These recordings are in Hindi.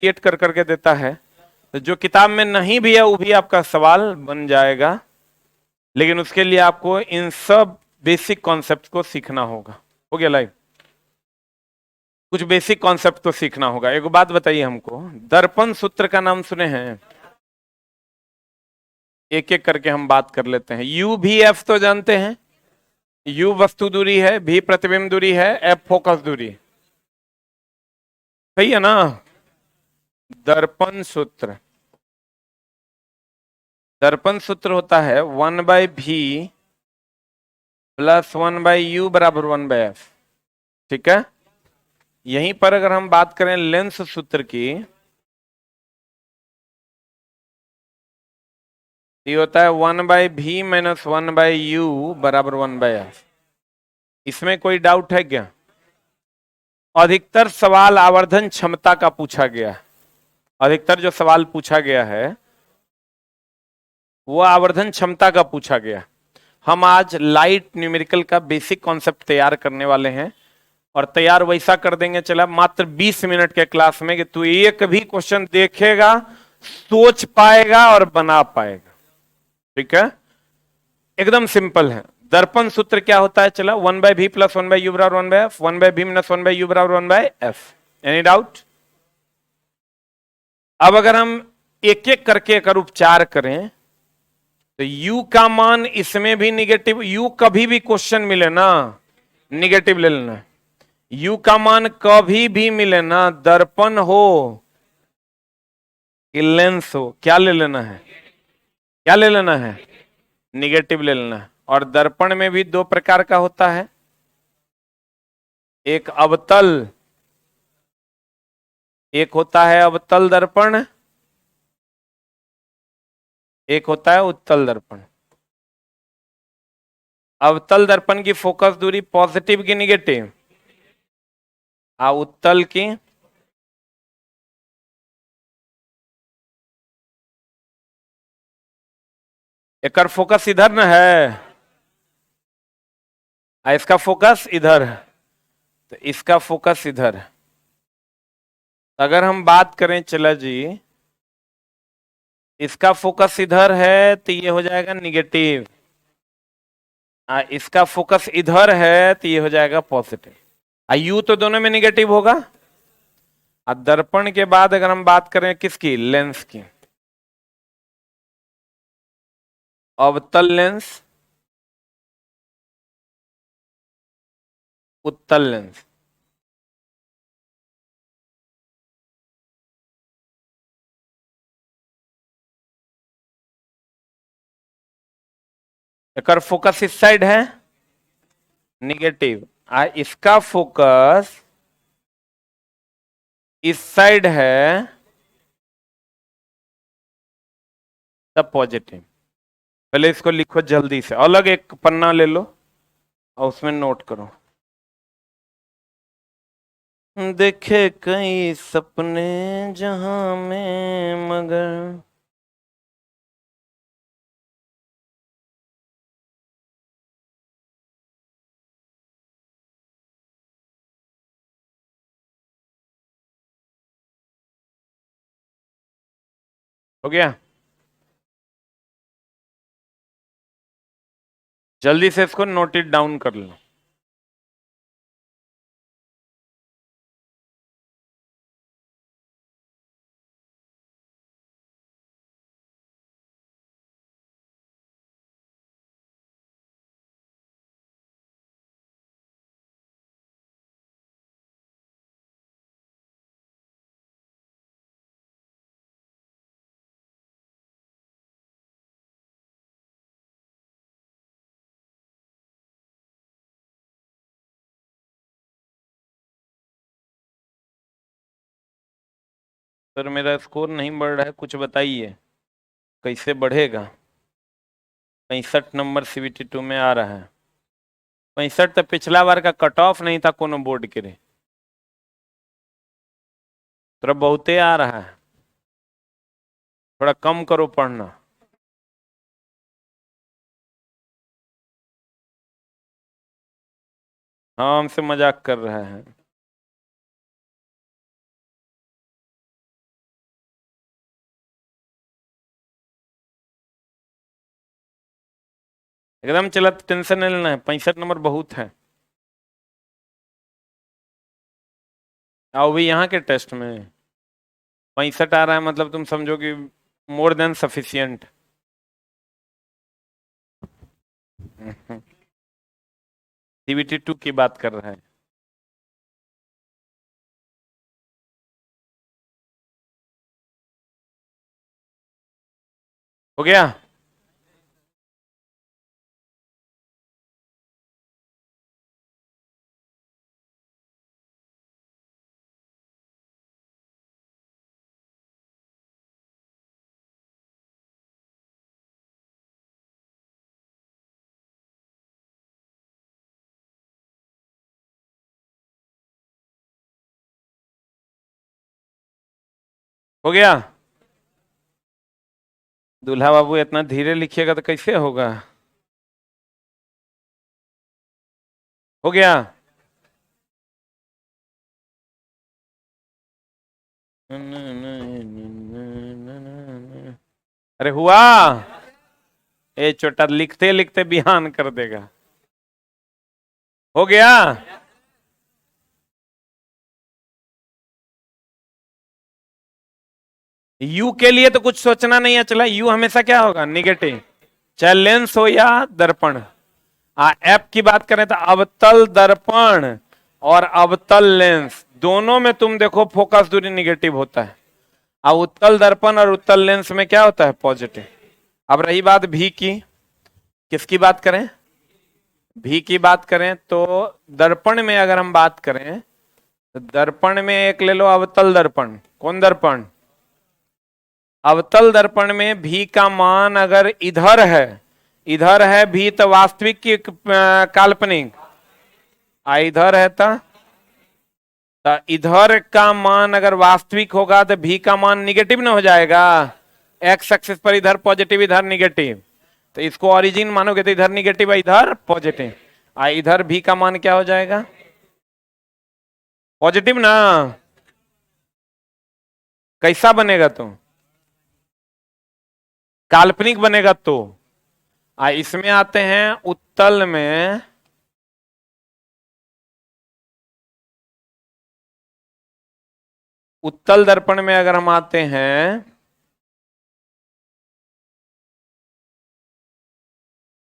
क्रिएट कर करके देता है, तो जो किताब में नहीं भी है वो भी आपका सवाल बन जाएगा, लेकिन उसके लिए आपको इन सब बेसिक कॉन्सेप्ट को सीखना होगा। हो गया लाइव? कुछ बेसिक कॉन्सेप्ट तो सीखना होगा। एक बात बताइए हमको, दर्पण सूत्र का नाम सुने हैं? एक एक करके हम बात कर लेते हैं। यू भी एफ तो जानते हैं, यू वस्तु दूरी है, भी प्रतिबिंब दूरी है, एफ फोकस दूरी, सही है ना? दर्पण सूत्र, दर्पण सूत्र होता है 1/v प्लस 1/u बराबर 1/f। ठीक है, यहीं पर अगर हम बात करें लेंस सूत्र की, ये होता है 1/v माइनस 1/u बराबर 1/f। इसमें कोई डाउट है क्या? अधिकतर सवाल आवर्धन क्षमता का पूछा गया है। अधिकतर जो सवाल पूछा गया है वो आवर्धन क्षमता का पूछा गया। हम आज लाइट न्यूमेरिकल का बेसिक कॉन्सेप्ट तैयार करने वाले हैं, और तैयार वैसा कर देंगे चला मात्र 20 मिनट के क्लास में कि तू एक भी क्वेश्चन देखेगा, सोच पाएगा और बना पाएगा। ठीक है, एकदम सिंपल है। दर्पण सूत्र क्या होता है? चला 1/v प्लस 1/u बराबर 1/f, 1/v माइनस 1/u बराबर 1/f। Any doubt? अब अगर हम एक एक करके अगर उपचार करें तो u का मान इसमें भी निगेटिव, u कभी भी क्वेश्चन मिले ना निगेटिव ले लेना। u का मान कभी भी मिले ना, दर्पण हो कि लेंस हो, क्या ले लेना है? क्या ले लेना है? निगेटिव ले लेना है। और दर्पण में भी दो प्रकार का होता है, एक अवतल, एक होता है अवतल दर्पण, एक होता है उत्तल दर्पण। अवतल दर्पण की फोकस दूरी पॉजिटिव की निगेटिव? उत्तल की? एक फोकस इधर न है, इसका फोकस इधर है, तो इसका फोकस इधर है। अगर हम बात करें चला जी, इसका फोकस इधर है तो ये हो जाएगा निगेटिव, इसका फोकस इधर है तो ये हो जाएगा पॉजिटिव। यू तो दोनों में निगेटिव होगा। दर्पण के बाद अगर हम बात करें किसकी? लेंस की। अवतल लेंस, उत्तल लेंस। एक फोकस इस साइड है निगेटिव, इसका फोकस इस साइड है तब पॉजिटिव। पहले इसको लिखो जल्दी से, अलग एक पन्ना ले लो और उसमें नोट करो। देखे कई सपने जहां में मगर, हो गया? जल्दी से इसको नोट इट डाउन कर लो। सर मेरा स्कोर नहीं बढ़ रहा है, कुछ बताइए कैसे बढ़ेगा? 65 नंबर CBT2 में आ रहा है। 65 तो पिछला बार का कट ऑफ नहीं था कोनो बोर्ड के लिए, तो बहुते आ रहा है, थोड़ा कम करो पढ़ना। हाँ, हमसे मजाक कर रहा है। एकदम चला, टेंशन नहीं लेना है, 65 नंबर बहुत है। आओ भी यहाँ के टेस्ट में 65 आ रहा है, मतलब तुम समझो कि मोर देन सफिशियंट। सीबीटी 2 की बात कर रहा है। हो गया? हो गया? दूल्हा बाबू इतना धीरे लिखिएगा तो कैसे होगा? हो गया? अरे हुआ? ए छोटा, लिखते लिखते बिहान कर देगा। हो गया? यू के लिए तो कुछ सोचना नहीं है, चला, यू हमेशा क्या होगा? निगेटिव, चाहे लेंस हो या दर्पण। एफ की बात करें तो अवतल दर्पण और अवतल लेंस दोनों में तुम देखो फोकस दूरी निगेटिव होता है। अब उत्तल दर्पण और उत्तल लेंस में क्या होता है? पॉजिटिव। अब रही बात भी की, किसकी बात करें? भी की बात करें तो दर्पण में अगर हम बात करें तो दर्पण में एक ले लो अवतल दर्पण। कौन दर्पण? अवतल दर्पण में भी का मान अगर इधर है भी तो वास्तविक की काल्पनिक, इधर है तो इधर का मान अगर वास्तविक होगा तो भी का मान निगेटिव ना हो जाएगा। एक्स एक्सिस पर इधर पॉजिटिव इधर निगेटिव, तो इसको ओरिजिन मानोगे तो इधर निगेटिव है इधर पॉजिटिव, इधर भी का मान क्या हो जाएगा? पॉजिटिव ना। कैसा बनेगा तो? काल्पनिक बनेगा तो। इसमें आते हैं उत्तल में, उत्तल दर्पण में अगर हम आते हैं,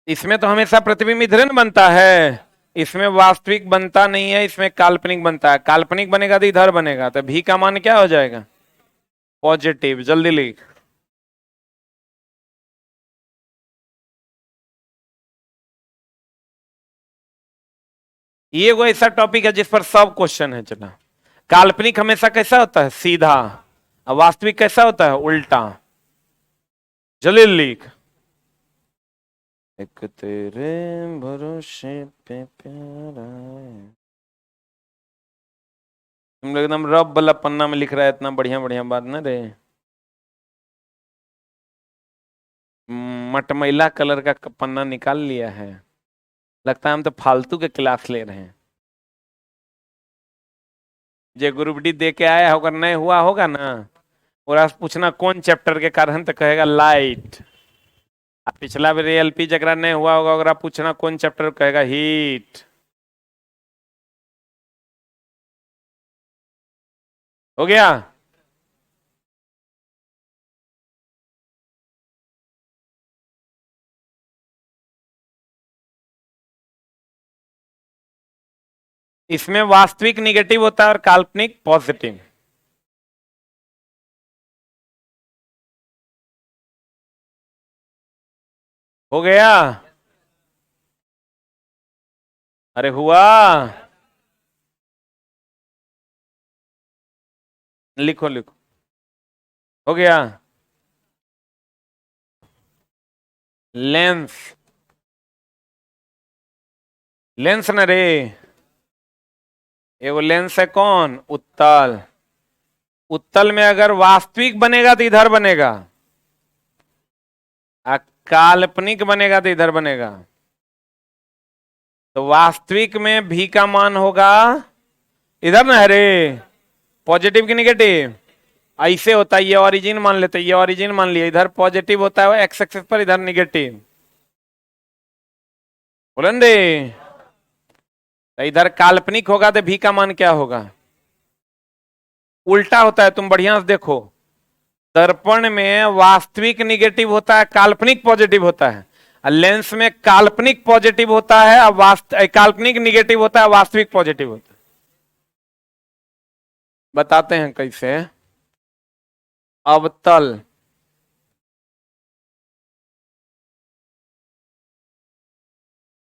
इसमें तो हमेशा प्रतिबिंब इधर न बनता है, इसमें वास्तविक बनता नहीं है, इसमें काल्पनिक बनता है। काल्पनिक बनेगा तो इधर बनेगा, तो भी का मान क्या हो जाएगा? पॉजिटिव। जल्दी लिख। ये वो ऐसा टॉपिक है जिस पर सब क्वेश्चन है। चला, काल्पनिक हमेशा कैसा होता है? सीधा। और वास्तविक कैसा होता है? उल्टा। जल्दी लिख। एक तेरे भरोसे पे प्यारा है। तुम लोग एकदम रब वाला पन्ना में लिख रहा है, इतना बढ़िया बढ़िया बात ना रे। मटमैला कलर का पन्ना निकाल लिया है, लगता है हम तो फालतू के क्लास ले रहे हैं। जे ग्रुप डी दे के आया होगा, नहीं हुआ होगा ना, और आज पूछना कौन चैप्टर के कारण, तो कहेगा लाइट। पिछला भी एलपी जगरा नहीं हुआ होगा, अगर आप पूछना कौन चैप्टर, कहेगा हीट। हो गया? इसमें वास्तविक निगेटिव होता है और काल्पनिक पॉजिटिव। हो गया? अरे हुआ? लिखो लिखो। हो गया? लेंस, लेंस न रे, ये वो लेंस है कौन? उत्तल। उत्तल में अगर वास्तविक बनेगा तो इधर बनेगा, काल्पनिक बनेगा तो इधर बनेगा। तो वास्तविक में भी का मान होगा इधर ना है रे, पॉजिटिव की निगेटिव। ऐसे होता है, ये ओरिजिन मान लेते, ये ओरिजिन मान लिया, इधर पॉजिटिव होता है एक्स एक्सिस पर, इधर निगेटिव। बोलन रे, तो इधर काल्पनिक होगा तो भी का मान क्या होगा? उल्टा होता है, तुम बढ़िया से देखो। दर्पण में वास्तविक निगेटिव होता है, काल्पनिक पॉजिटिव होता है। और लेंस में काल्पनिक पॉजिटिव होता है और काल्पनिक निगेटिव होता है, वास्तविक पॉजिटिव होता है। बताते हैं कैसे। अवतल,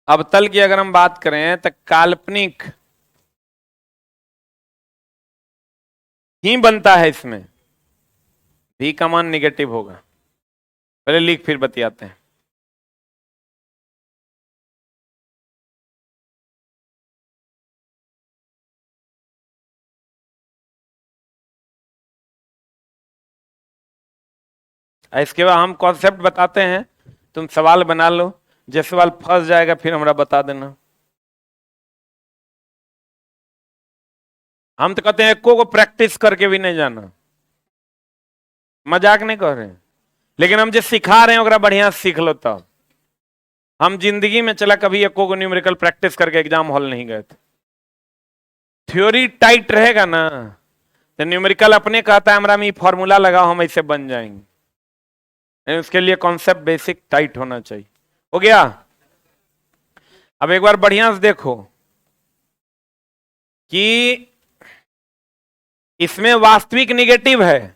अवतल की अगर हम बात करें तो काल्पनिक ही बनता है, इसमें भी का मान निगेटिव होगा। पहले लिख फिर बतियाते हैं। इसके बाद हम कॉन्सेप्ट बताते हैं, तुम सवाल बना लो। जो सवाल फंस जाएगा फिर हमरा बता देना। हम तो कहते हैं एको को प्रैक्टिस करके भी नहीं जाना, मजाक नहीं कर रहे हैं। लेकिन हम जो सिखा रहे हैं ओकरा बढ़िया से सीख लो तब। हम जिंदगी में चला कभी एको को न्यूमेरिकल प्रैक्टिस करके एग्जाम हॉल नहीं गए थे। थ्योरी टाइट रहेगा ना तो न्यूमेरिकल अपने कहता है हमरा में फॉर्मूला लगाओ हम ऐसे बन जाएंगे। उसके लिए कॉन्सेप्ट बेसिक टाइट होना चाहिए। हो गया? अब एक बार बढ़िया से देखो कि इसमें वास्तविक निगेटिव है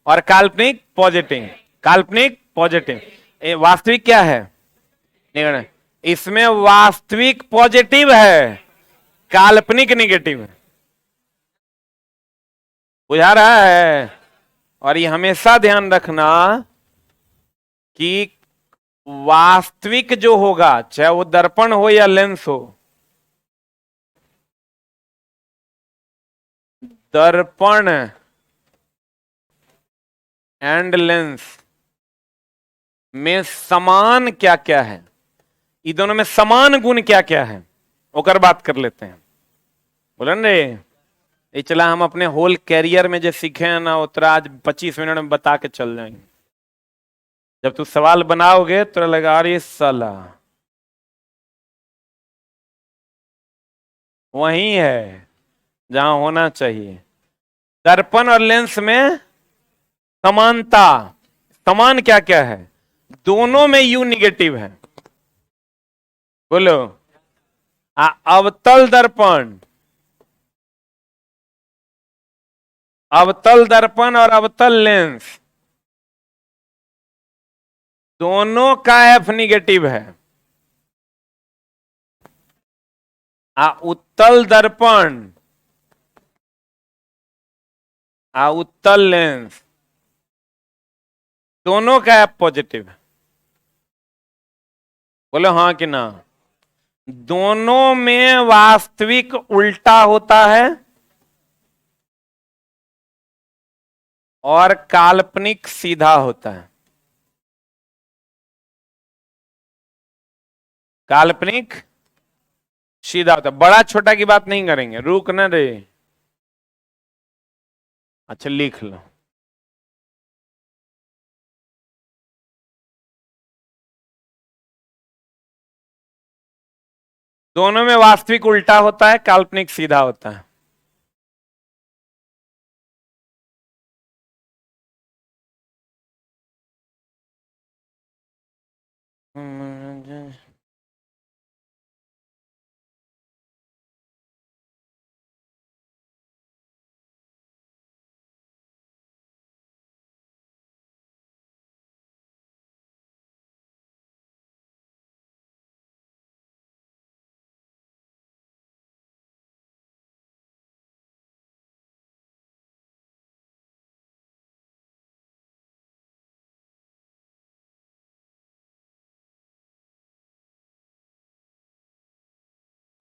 और काल्पनिक पॉजिटिव। काल्पनिक पॉजिटिव, वास्तविक क्या है? निगेटिव। इसमें वास्तविक पॉजिटिव है, काल्पनिक निगेटिव है। बुझा रहा है? और ये हमेशा ध्यान रखना कि वास्तविक जो होगा, चाहे वो दर्पण हो या लेंस हो, दर्पण एंड लेंस में समान क्या क्या है, ये दोनों में समान गुण क्या क्या है, ओकर बात कर लेते हैं। बोलन रे, ये चला हम अपने होल कैरियर में जो सीखे हैं ना उतना आज 25 मिनट में बता के चल जाएंगे। जब तू सवाल बनाओगे तो लगा अरे साला वही है जहां होना चाहिए। दर्पण और लेंस में समानता, समान क्या क्या है? दोनों में यू निगेटिव है। बोलो। अवतल दर्पण, अवतल दर्पण और अवतल लेंस दोनों का एफ निगेटिव है। उत्तल दर्पण, उत्तल लेंस दोनों का एफ पॉजिटिव है। बोलो हाँ कि ना? दोनों में वास्तविक उल्टा होता है और काल्पनिक सीधा होता है। काल्पनिक सीधा होता है। बड़ा छोटा की बात नहीं करेंगे, रुक ना रे। अच्छा लिख लो। दोनों में वास्तविक उल्टा होता है, काल्पनिक सीधा होता है।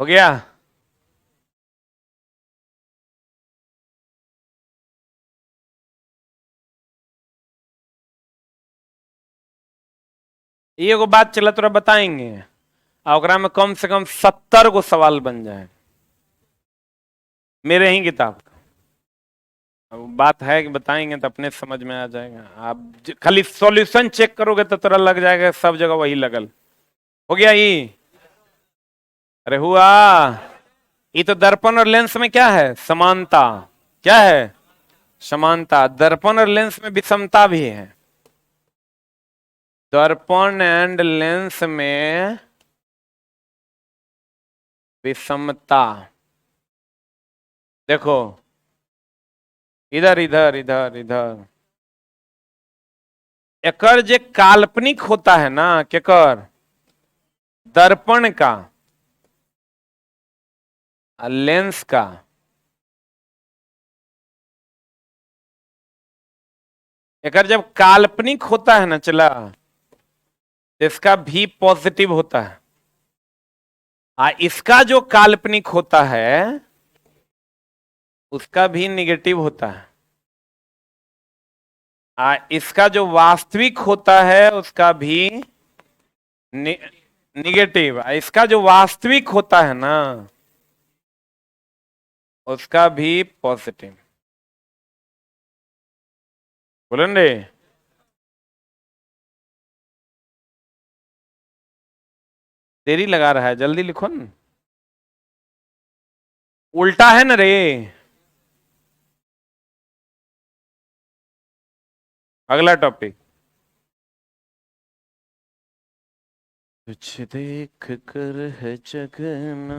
हो गया? ये को बात चला तोरा बताएंगे और में कम से कम 70 को सवाल बन जाए मेरे ही किताब का। अब बात है कि बताएंगे तो अपने समझ में आ जाएगा। आप खाली सॉल्यूशन चेक करोगे तो तोरा लग जाएगा सब जगह वही लगल। हो गया? ये अरे हुआ। ये तो दर्पण और लेंस में क्या है? समानता। क्या है? समानता। दर्पण और लेंस में विषमता भी है। दर्पण एंड लेंस में विषमता। देखो, इधर इधर इधर इधर, एकर जे काल्पनिक होता है ना, केकर? दर्पण का, लेंस का। एकर जब काल्पनिक होता है ना, चला, इसका भी पॉजिटिव होता है। इसका जो काल्पनिक होता है उसका भी निगेटिव होता है। इसका जो वास्तविक होता है उसका भी निगेटिव। इसका जो वास्तविक होता है ना उसका भी पॉजिटिव। बोलन रे। देरी लगा रहा है, जल्दी लिखो न। उल्टा है ना रे। अगला टॉपिक। कुछ देख कर है जगना।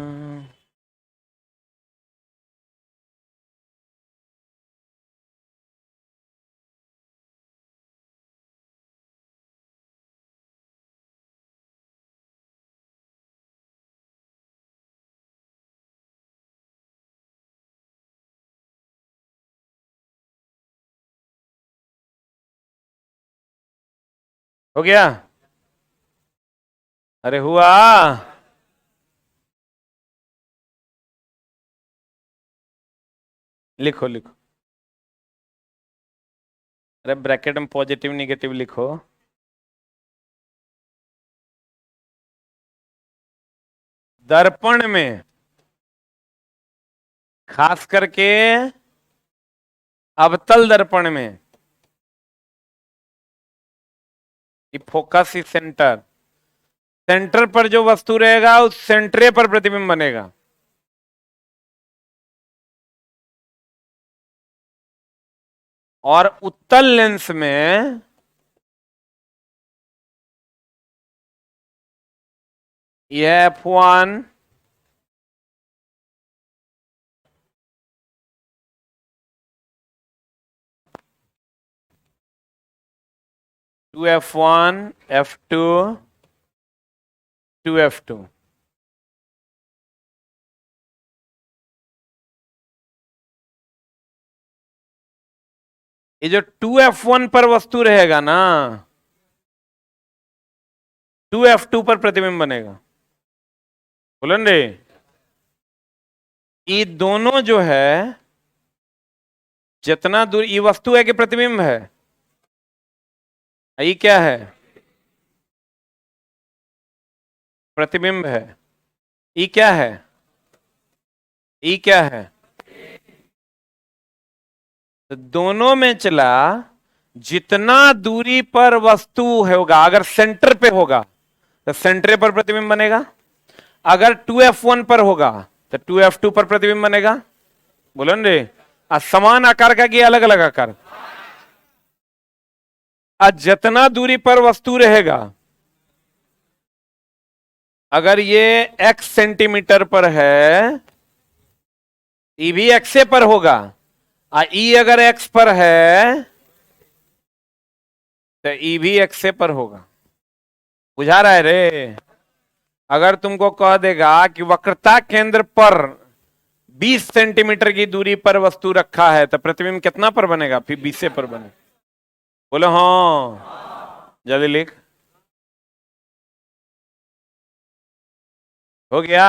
हो गया? अरे हुआ। लिखो लिखो। अरे ब्रैकेट में पॉजिटिव निगेटिव लिखो। दर्पण में, खास करके अवतल दर्पण में, फोकस सेंटर, सेंटर पर जो वस्तु रहेगा उस सेंटरे पर प्रतिबिंब बनेगा। और उत्तल लेंस में यह F1, to F1, F2, to F2। ये जो 2F1 पर वस्तु रहेगा ना, 2F2 पर प्रतिबिंब बनेगा। बोलन रे। ये दोनों जो है, जितना दूर, ये वस्तु है कि प्रतिबिंब है? ये क्या है? प्रतिबिंब है। ये क्या है? ये क्या है? तो दोनों में चला, जितना दूरी पर वस्तु होगा, अगर सेंटर पे होगा तो सेंटर पर प्रतिबिंब बनेगा। अगर 2F1 पर होगा तो 2F2 पर प्रतिबिंब बनेगा। बोलो न रे। समान आकार का कि अलग अलग आकार? जितना दूरी पर वस्तु रहेगा, अगर ये x सेंटीमीटर पर है, ई भी x पर होगा। ई अगर x पर है तो ई भी x पर होगा। बुझा रहा है रे? अगर तुमको कह देगा कि वक्रता केंद्र पर 20 सेंटीमीटर की दूरी पर वस्तु रखा है तो प्रतिबिंब कितना पर बनेगा? फिर 20 पर बने। बोलो हाँ, जल्दी लिख। हो गया?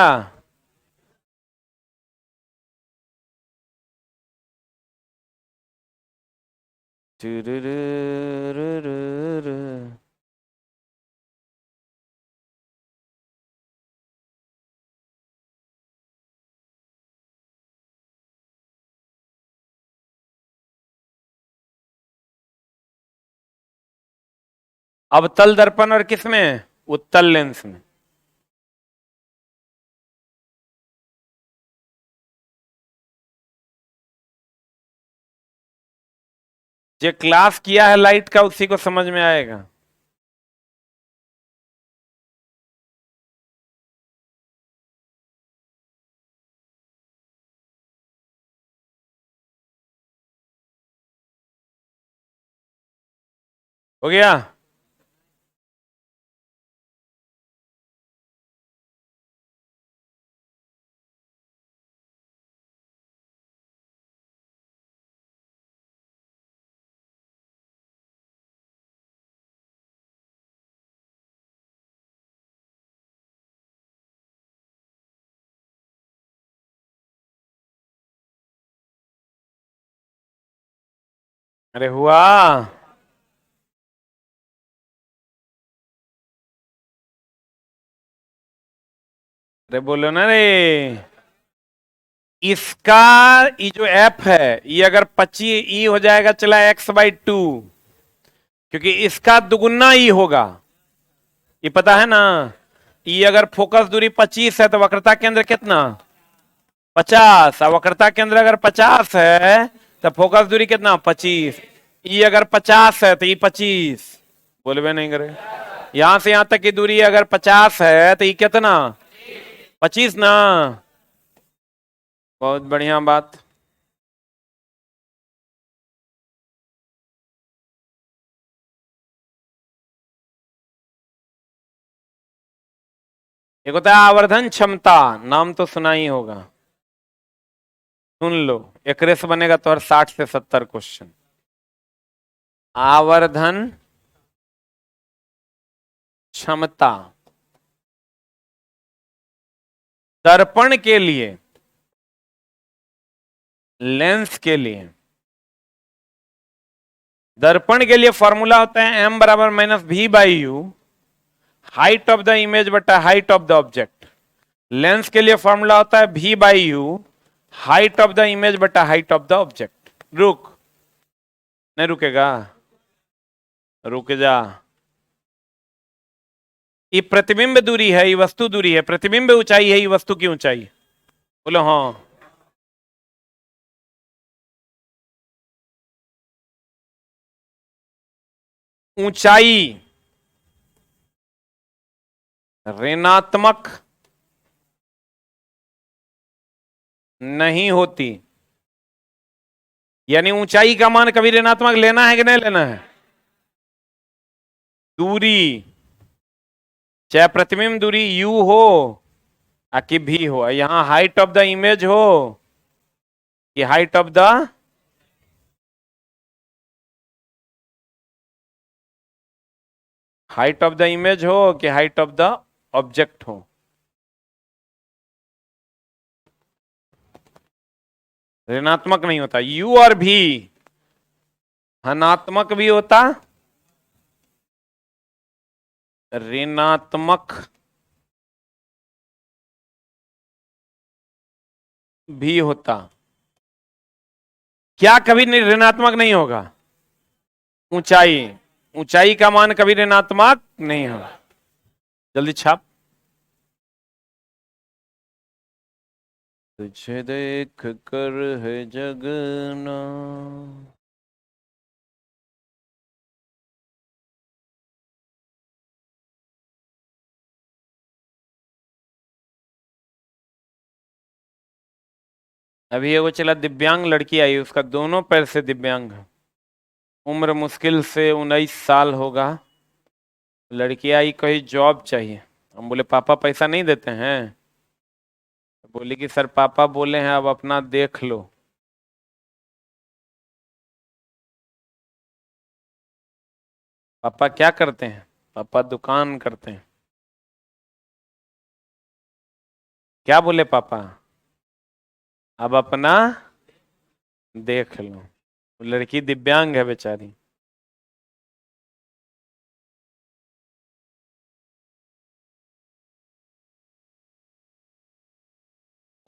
अवतल दर्पण और किसमें? उत्तल लेंस में। जो क्लास किया है लाइट का उसी को समझ में आएगा। हो गया? अरे हुआ? अरे बोलो ना रे। इसका ये जो एफ है ये अगर 25 ई हो जाएगा चला x/2, क्योंकि इसका दुगुना ई होगा, ये पता है ना। ई अगर फोकस दूरी 25 है तो वक्रता केंद्र कितना? 50। और वक्रता केंद्र अगर 50 है तो फोकस दूरी कितना? 25। ई अगर 50 है तो ई 25। बोलबे नहीं करे। यहां से यहां तक की दूरी अगर 50 है तो ई कितना? 25 ना। बहुत बढ़िया बात। एक होता है आवर्धन क्षमता, नाम तो सुना ही होगा, सुन लो। एक रेस बनेगा तो हर 60 से 70 क्वेश्चन। आवर्धन क्षमता दर्पण के लिए, लेंस के लिए, दर्पण के लिए फॉर्मूला होता है m बराबर -v/u, height of the image बटा height of the object. Lens के लिए फॉर्मूला होता है v/u, height of the image बटा हाइट ऑफ द ऑब्जेक्ट। रुक, नहीं रुकेगा? रुक जा। ये प्रतिबिंब दूरी है, ये वस्तु दूरी है। प्रतिबिंब ऊंचाई है, ये वस्तु की ऊंचाई। बोलो हाँ। ऊंचाई ऋणात्मक नहीं होती, यानी ऊंचाई का मान कभी ऋणात्मक लेना है कि नहीं लेना है? दूरी, चाहे प्रतिबिंब दूरी u हो कि v हो, यहां हाइट ऑफ द इमेज हो कि height of the, height of the image हो कि हाइट ऑफ द ऑब्जेक्ट हो, ऋणात्मक नहीं होता। u और v धनात्मक भी होता, ऋणात्मक भी होता। क्या कभी ऋणात्मक नहीं होगा? ऊंचाई, ऊंचाई का मान कभी ऋणात्मक नहीं होगा। जल्दी छाप। तुझे देख कर है जगना। अभी वो चला दिव्यांग लड़की आई, उसका दोनों पैर से दिव्यांग है, उम्र मुश्किल से 19 साल होगा। लड़की आई, कही जॉब चाहिए। हम बोले पापा पैसा नहीं देते हैं? बोली कि सर पापा बोले हैं अब अपना देख लो। पापा क्या करते हैं? पापा दुकान करते हैं। क्या बोले पापा? अब अपना देख लो। लड़की दिव्यांग है बेचारी।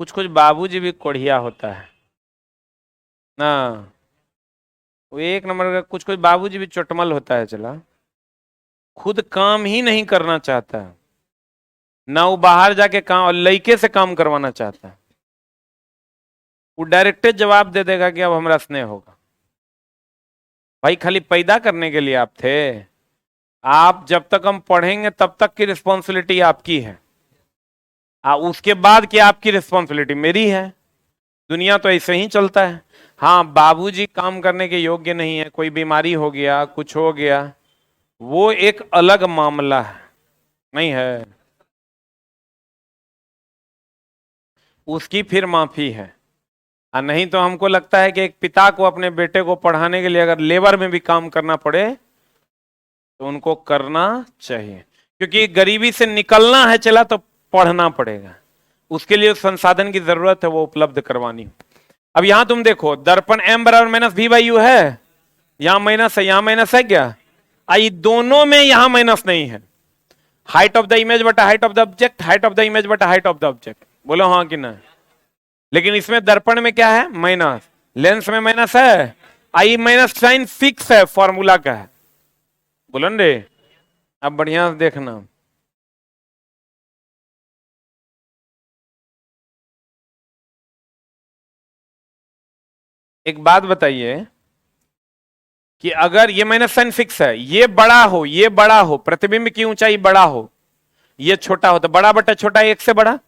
कुछ कुछ बाबूजी भी कोढ़िया होता है ना। वो एक नंबर का कुछ कुछ बाबूजी भी चोटमल होता है चला, खुद काम ही नहीं करना चाहता है, ना वो बाहर जाके काम और लड़के से काम करवाना चाहता है। वो डायरेक्ट जवाब दे देगा कि अब हमारा स्नेह होगा। भाई खाली पैदा करने के लिए आप थे। आप जब तक हम पढ़ेंगे तब तक की रिस्पॉन्सिबिलिटी आपकी है। उसके बाद की आपकी रिस्पॉन्सिबिलिटी मेरी है। दुनिया तो ऐसे ही चलता है। हाँ, बाबूजी काम करने के योग्य नहीं है, कोई बीमारी हो गया, कुछ हो गया, वो एक अलग मामला है, नहीं है, उसकी फिर माफी है। नहीं तो हमको लगता है कि एक पिता को अपने बेटे को पढ़ाने के लिए अगर लेबर में भी काम करना पड़े तो उनको करना चाहिए, क्योंकि गरीबी से निकलना है चला तो पढ़ना पड़ेगा। उसके लिए संसाधन की जरूरत है, वो उपलब्ध करवानी। अब यहां तुम देखो, दर्पण m बराबर माइनस v बाई यू है, यहां माइनस है, यहां माइनस है क्या? आई दोनों में यहां माइनस नहीं है। हाइट ऑफ द इमेज बटा height of the object, height of the image बटा हाइट ऑफ द ऑब्जेक्ट, बोलो हाँ कि ना? लेकिन इसमें दर्पण में क्या है? माइनस। लेंस में माइनस है। आई माइनस साइन फिक्स है, फॉर्मूला का है, बोलो न रे। अब बढ़िया से देखना, एक बात बताइए कि अगर ये माइनस साइन फिक्स है, ये बड़ा हो, ये बड़ा हो, प्रतिबिंब की ऊंचाई बड़ा हो, ये छोटा हो, तो बड़ा बटा छोटा एक से बड़ा।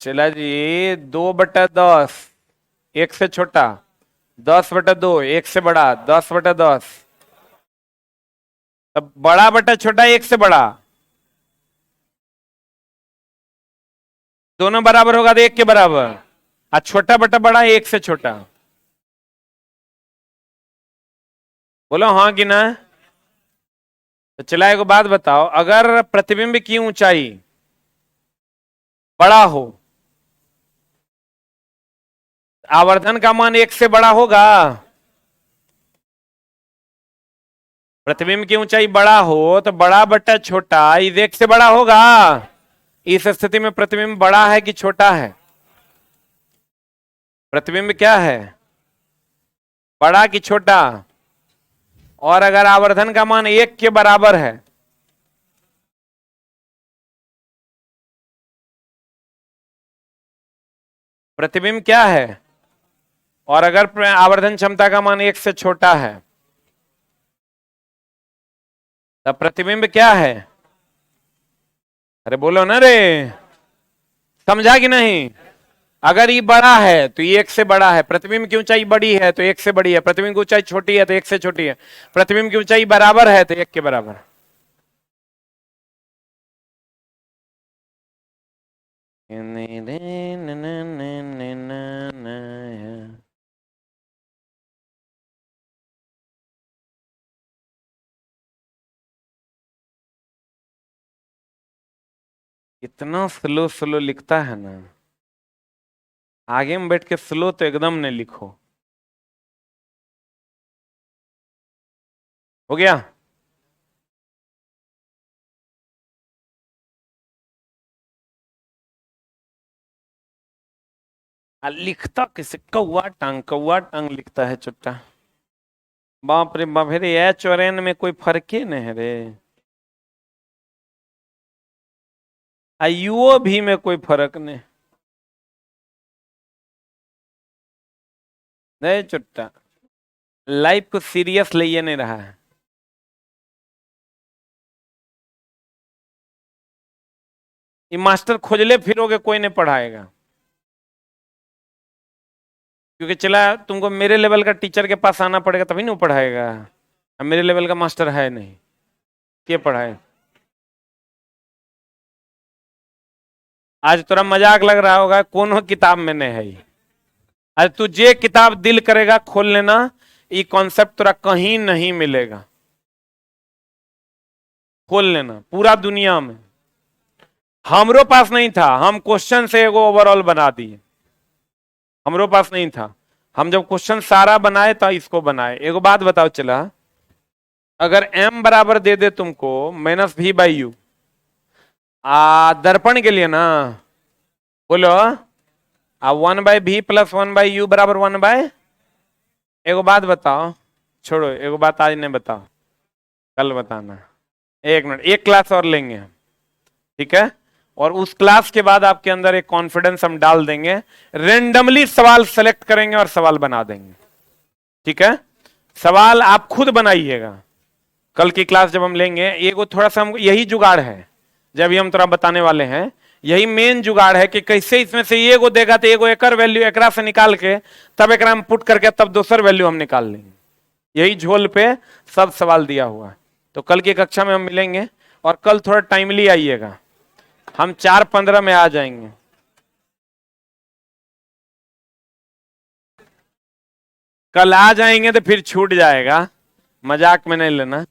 चला जी, 2/10 एक से छोटा, 10/2 एक से बड़ा, 10/10, तब बड़ा बटा छोटा एक से बड़ा, दोनों बराबर होगा तो एक के बराबर, और छोटा बटा बड़ा एक से छोटा, बोलो हाँ कि ना? तो चला एक बात बताओ, अगर प्रतिबिंब की ऊंचाई बड़ा हो, आवर्धन का मान एक से बड़ा होगा। प्रतिबिंब की ऊंचाई बड़ा हो तो बड़ा बटा छोटा इस एक से बड़ा होगा। इस स्थिति में प्रतिबिंब बड़ा है कि छोटा है? प्रतिबिंब क्या है, बड़ा कि छोटा? और अगर आवर्धन का मान एक के बराबर है, प्रतिबिंब क्या है? और अगर आवर्धन क्षमता का मान एक से छोटा है, तब प्रतिबिंब क्या है? अरे बोलो ना रे, समझा कि नहीं? अगर ये बड़ा है तो ये एक से बड़ा है, प्रतिबिंब की ऊंचाई बड़ी है तो एक से बड़ी है, प्रतिबिंब की ऊंचाई छोटी है तो एक से छोटी है, प्रतिबिंब की ऊंचाई बराबर है तो एक के बराबर। इतना स्लो स्लो लिखता है ना, आगे में बैठ के स्लो तो एकदम नहीं लिखो। हो गया? लिखता किसे, कौआ टांग लिखता है चुट्टा। बाप रे बाप रे, एच और एन में कोई फर्क ही नहीं है रे। आयुओ भी में कोई फर्क नहीं, नहीं चुट्टा, लाइफ को सीरियस लिए नहीं रहा है। ये मास्टर खोजले फिरोगे कोई नहीं पढ़ाएगा, क्योंकि चला तुमको मेरे लेवल का टीचर के पास आना पड़ेगा तभी नहीं वो पढ़ाएगा। अब मेरे लेवल का मास्टर है नहीं, क्या पढ़ाए? आज तोरा मजाक लग रहा होगा, कौन किताब में नहीं है ये। आज तू जे किताब दिल करेगा खोल लेना, ये कॉन्सेप्ट तोरा कहीं नहीं मिलेगा, खोल लेना पूरा दुनिया में। हमरो पास नहीं था, हम क्वेश्चन से एगो ओवरऑल बना दिए, हमरो पास नहीं था। हम जब क्वेश्चन सारा बनाए तो इसको बनाए। एगो बात बताओ, चला अगर m बराबर दे दे तुमको माइनस v बाई यू, दर्पण के लिए ना, बोलो 1/v प्लस 1/u बराबर 1/। एगो बात बताओ, छोड़ो एगो बात आज नहीं बताओ, कल बताना। एक मिनट, एक क्लास और लेंगे हम, ठीक है? और उस क्लास के बाद आपके अंदर एक कॉन्फिडेंस हम डाल देंगे, रेंडमली सवाल सेलेक्ट करेंगे और सवाल बना देंगे। ठीक है, सवाल आप खुद बनाइएगा। कल की क्लास जब हम लेंगे, ये वो थोड़ा सा हम यही जुगाड़ है, जब हम थोड़ा बताने वाले हैं, यही मेन जुगाड़ है कि कैसे इसमें से ये को देगा तो एगो एकर वैल्यू एकरा से निकाल के तब एकरा में पुट करके तब दूसर वैल्यू हम निकाल लेंगे। यही झोल पे सब सवाल दिया हुआ है। तो कल की कक्षा में हम मिलेंगे, और कल थोड़ा टाइमली आइएगा, हम 4:15 में आ जाएंगे। कल आ जाएंगे तो फिर छूट जाएगा, मजाक में नहीं लेना।